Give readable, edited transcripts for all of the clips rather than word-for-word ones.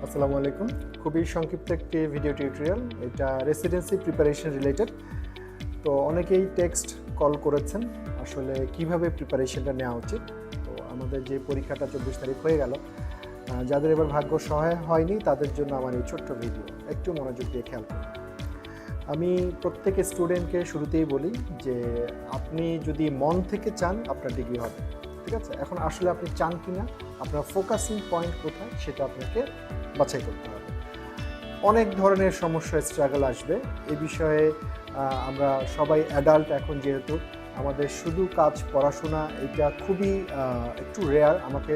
আসসালামু আলাইকুম। খুবই সংক্ষিপ্ত একটি ভিডিও টিউটোরিয়াল। এটা রেসিডেন্সি প্রিপারেশন রিলেটেড। তো অনেকেই টেক্সট কল করেছেন আসলে কিভাবে প্রিপারেশনটা নেওয়া উচিত। তো আমাদের যে পরীক্ষাটা 24 তারিখ হয়ে গেল, যাদের এবার ভাগ্য সহায় হয়নি তাদের জন্য আমার এই ছোট্ট ভিডিও, একটু মনোযোগ দিয়ে খেয়াল করুন। আমি প্রত্যেক স্টুডেন্টকে শুরুতেই বলি যে আপনি যদি মন থেকে চান আপনার ডিগ্রি হবে, ঠিক আছে। এখন আসলে আপনি চান কিনা, আপনার ফোকাসিং পয়েন্ট কোথায় সেটা আপনাকে বাছাই করতে হবে। অনেক ধরনের সমস্যা স্ট্রাগল আসবে এই বিষয়ে। আমরা সবাই অ্যাডাল্ট এখন, যেহেতু আমাদের শুধু কাজ পড়াশোনা এটা খুবই একটু রেয়ার। আমাকে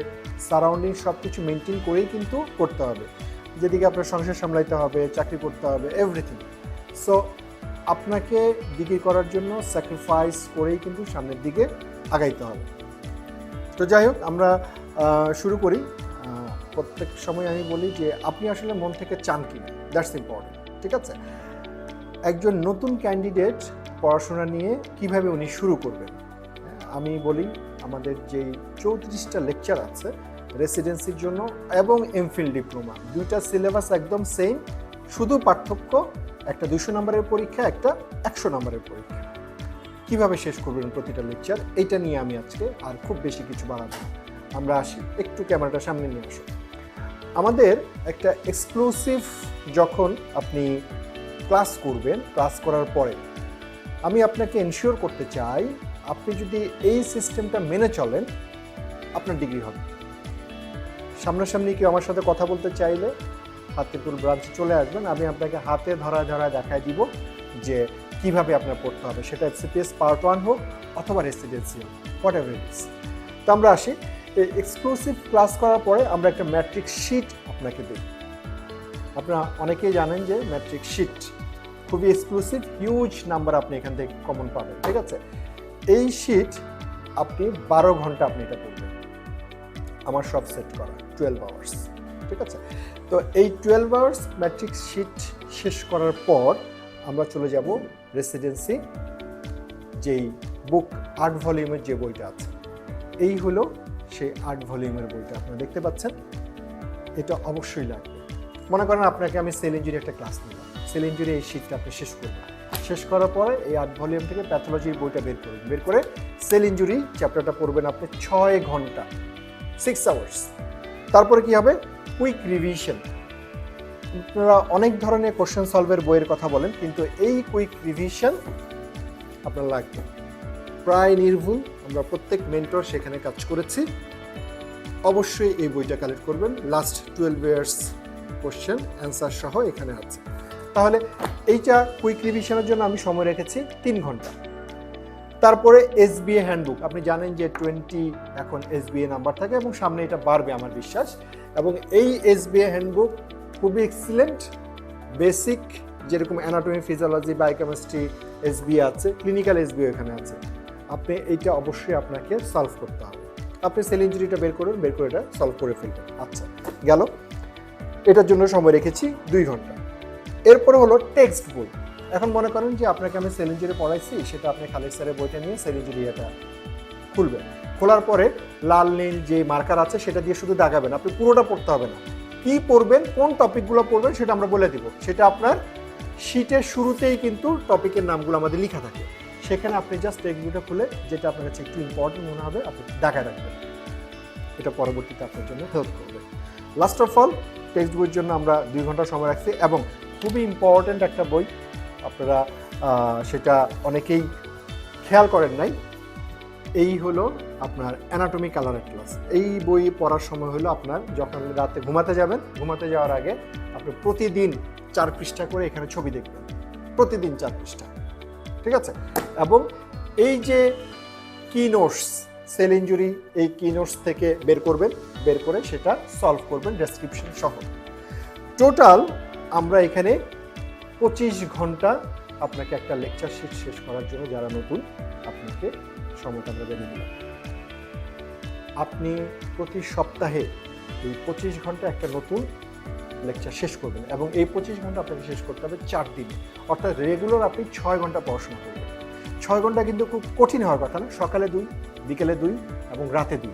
সারাউন্ডিং সব কিছু মেনটেন করেই কিন্তু করতে হবে। যেদিকে আপনার সংসার সামলাইতে হবে, চাকরি করতে হবে, এভরিথিং। সো আপনাকে ডিগ্রি করার জন্য স্যাক্রিফাইস করেই কিন্তু সামনের দিকে আগাইতে হবে। তো যাই হোক, আমরা শুরু করি। প্রত্যেক সময় আমি বলি যে আপনি আসলে মন থেকে চান কিনা, দ্যাটস ইম্পর্টেন্ট, ঠিক আছে। একজন নতুন ক্যান্ডিডেট পড়াশোনা নিয়ে কিভাবে উনি শুরু করবেন, আমি বলি আমাদের যেই 34টা লেকচার আছে রেসিডেন্সির জন্য এবং এমফিল ডিপ্লোমা, দুইটা সিলেবাস একদম সেম, শুধু পার্থক্য একটা 200 নম্বরের পরীক্ষা, একটা 100 নম্বরের পরীক্ষা। কিভাবে শেষ করবেন প্রতিটা লেকচার, এইটা নিয়ে আমি আজকে আর খুব বেশি কিছু বাড়াবো না। আমরা আসি, একটু ক্যামেরাটা সামনে নিয়ে আসো। আমাদের একটা এক্সক্লুসিভ, যখন আপনি ক্লাস করবেন, ক্লাস করার পরে আমি আপনাকে এনশিওর করতে চাই আপনি যদি এই সিস্টেমটা মেনে চলেন আপনার ডিগ্রি হবে। সামনাসামনি কেউ আমার সাথে কথা বলতে চাইলে হাতিপুর ব্রাঞ্চে চলে আসবেন, আমি আপনাকে হাতে ধরা দেখায় দিব যে কিভাবে আপনার পড়তে হবে, সেটা এফসিপিএস পার্ট 1 হোক অথবা রেসিডেন্সি হোক, হোয়াট এভার ইট ইজ। তো আমরা আসি, এই এক্সক্লুসিভ ক্লাস করার পরে আমরা একটা ম্যাট্রিক্স শিট আপনাকে দিই। আপনারা অনেকেই জানেন যে ম্যাট্রিক্স শিট খুবই এক্সক্লুসিভ, হিউজ নাম্বার আপনি এখান থেকে কমন পাবেন, ঠিক আছে। এই শিট আপনি 12 ঘন্টা আপনি এটা পড়বেন, আমার সব সেট করা 12 আওয়ার্স, ঠিক আছে। তো এই 12 আওয়ার্স ম্যাট্রিক্স শিট শেষ করার পর আমরা চলে যাব রেসিডেন্সি, যেই বুক 8 ভলিউমের যে বইটা আছে, এই হলো সেই 8 ভলিউমের বইটা আপনারা দেখতে পাচ্ছেন। এটা অবশ্যই লাগবে। মনে করেন আপনাকে আমি সেল ইঞ্জুরি একটা ক্লাস নিলাম, সেল ইঞ্জুরি এই শিটটা আপনি শেষ করবেন। শেষ করার পরে এই 8 ভলিউম থেকে প্যাথোলজির বইটা বের করবেন, বের করে সেল ইঞ্জুরি চ্যাপ্টারটা পড়বেন আপনি 6 ঘন্টা, 6 আওয়ার্স। তারপরে কি হবে, কুইক রিভিশন। আপনারা অনেক ধরনের কোশ্চেন সলভের বইয়ের কথা বলেন, কিন্তু এই কুইক রিভিশন আপনার লাগবে। প্রায় নির্ভুল, আমরা প্রত্যেক মেন্টর সেখানে কাজ করেছি। অবশ্যই এই বইটা কালেক্ট করবেন, লাস্ট 12 ইয়ার্স কোশ্চেন অ্যান্সার সহ এখানে আছে। তাহলে এইটা কুইক রিভিশনের জন্য আমি সময় রেখেছি 3 ঘন্টা। তারপরে এসবিএ হ্যান্ডবুক, আপনি জানেন যে 20 এখন এসবিএ নাম্বার থাকে এবং সামনে এটা বাড়বে আমার বিশ্বাস। এবং এই এসবিএ হ্যান্ডবুক খুবই এক্সিলেন্ট, বেসিক, যেরকম অ্যানাটমি, ফিজিওলজি, বায়োকেমিস্ট্রি এসবিএ আছে, ক্লিনিক্যাল এসবিএ এখানে আছে। আপনি এইটা অবশ্যই আপনাকে সলভ করতে হবে। আপনি সেল ইঞ্জুরিটা বের করুন, বের করে এটা সলভ করে ফেলবেন। আচ্ছা, গেল। এটার জন্য সময় রেখেছি 2 ঘন্টা। এরপরে হলো টেক্সট বই। এখন মনে করেন যে আপনাকে আমি সেল ইঞ্জুরি পড়াইছি, সেটা আপনি খালিদ স্যারের বইটা নিয়ে সেল ইঞ্জুরি এটা খুলবেন। খোলার পরে লাল নীল যে মার্কার আছে সেটা দিয়ে শুধু দাগাবেন, আপনি পুরোটা পড়তে হবে না। কি পড়বেন, কোন টপিকগুলো পড়বেন সেটা আমরা বলে দিব। সেটা আপনার শিটের শুরুতেই কিন্তু টপিকের নামগুলো আমাদের লেখা থাকে, সেখানে আপনি জাস্ট টেক্সট বইটা খুলে যেটা আপনার কাছে একটু ইম্পর্টেন্ট মনে হবে আপনি দাগায় রাখবেন। এটা পরবর্তীতে আপনার জন্য হেল্প করবে। লাস্ট অফ অল, টেক্সট বইয়ের জন্য আমরা 2 ঘন্টা সময় রাখছি এবং খুবই ইম্পর্টেন্ট একটা বই, আপনারা সেটা অনেকেই খেয়াল করেন নাই। এই হলো আপনার অ্যানাটমি কালার অ্যাটলাস। এই বই পড়ার সময় হলো আপনার যখন রাতে ঘুমাতে যাবেন, ঘুমাতে যাওয়ার আগে আপনি প্রতিদিন 4 পৃষ্ঠা করে এখানে ছবি দেখবেন, প্রতিদিন 4 পৃষ্ঠা, ঠিক আছে। এবং এই যে কি নোটস, সেল ইঞ্জুরি, এই কি নোটস থেকে বের করবেন, বের করে সেটা সলভ করবেন ডেসক্রিপশন সহ। টোটাল আমরা এখানে 25 ঘন্টা আপনাকে একটা লেকচার শিট শেষ করার জন্য, যারা নতুন, আপনাকে সময়টা আমরা বেঁধে দিলাম। আপনি প্রতি সপ্তাহে এই 25 ঘন্টা একটা নতুন লেকচার শেষ করবেন এবং এই 25 ঘন্টা আপনাকে শেষ করতে হবে 4 দিনে, অর্থাৎ রেগুলার আপনি 6 ঘন্টা পড়াশোনা করবেন। 6 ঘন্টা কিন্তু খুব কঠিন হওয়ার কথা না, সকালে 2, বিকেলে 2 এবং রাতে 2।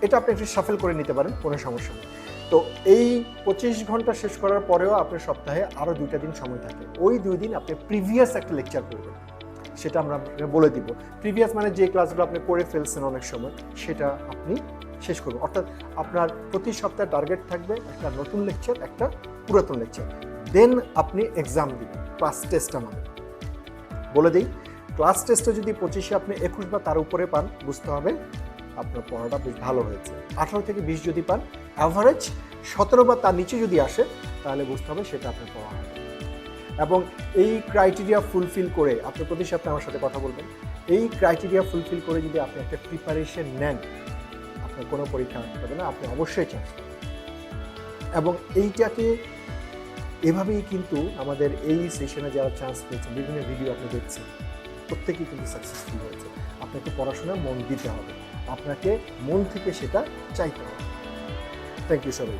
এটা আপনি একটু শাফেল করে নিতে পারেন, কোনো সমস্যা নেই। তো এই 25 ঘন্টা শেষ করার পরেও আপনার সপ্তাহে আরও 2টা দিন সময় থাকে। ওই 2 দিন আপনি প্রিভিয়াস একটা লেকচার করবেন, সেটা আমরা বলে দিব। প্রিভিয়াস মানে যে ক্লাসগুলো আপনি করে ফেলছেন অনেক সময়, সেটা আপনি শেষ করবেন। অর্থাৎ আপনার প্রতি সপ্তাহে টার্গেট থাকবে একটা নতুন লেকচার, একটা পুরাতন লেকচার। দেন আপনি এক্সাম দিবেন, ক্লাস টেস্ট আমাদের বলে দিই। ক্লাস টেস্টে যদি 25-এ আপনি 21 বা তার উপরে পান, বুঝতে হবে আপনার পড়াটা বেশ ভালো হয়েছে। 18 থেকে 20 যদি পান, অ্যাভারেজ 17 বা তার নিচে যদি আসে, তাহলে বুঝতে হবে সেটা আপনার পড়া হবে। এবং এই ক্রাইটেরিয়া ফুলফিল করে আপনি প্রতি সপ্তাহে আমার সাথে কথা বলবেন। এই ক্রাইটেরিয়া ফুলফিল করে যদি আপনি একটা প্রিপারেশন নেন, আপনার কোনো পরীক্ষা হবে না, আপনি অবশ্যই চান্স পাবেন। এবং এইটাকে এভাবেই কিন্তু আমাদের এই সেশনে যারা চান্স পেয়েছেন, বিভিন্ন ভিডিও আপনি দেখছেন, প্রত্যেকেই কিন্তু সাকসেসফুল হয়েছে। আপনাকে পড়াশোনায় মন দিতে হবে, আপনাকে মন থেকে সেটা চাইতে হবে। থ্যাংক ইউ সবাই।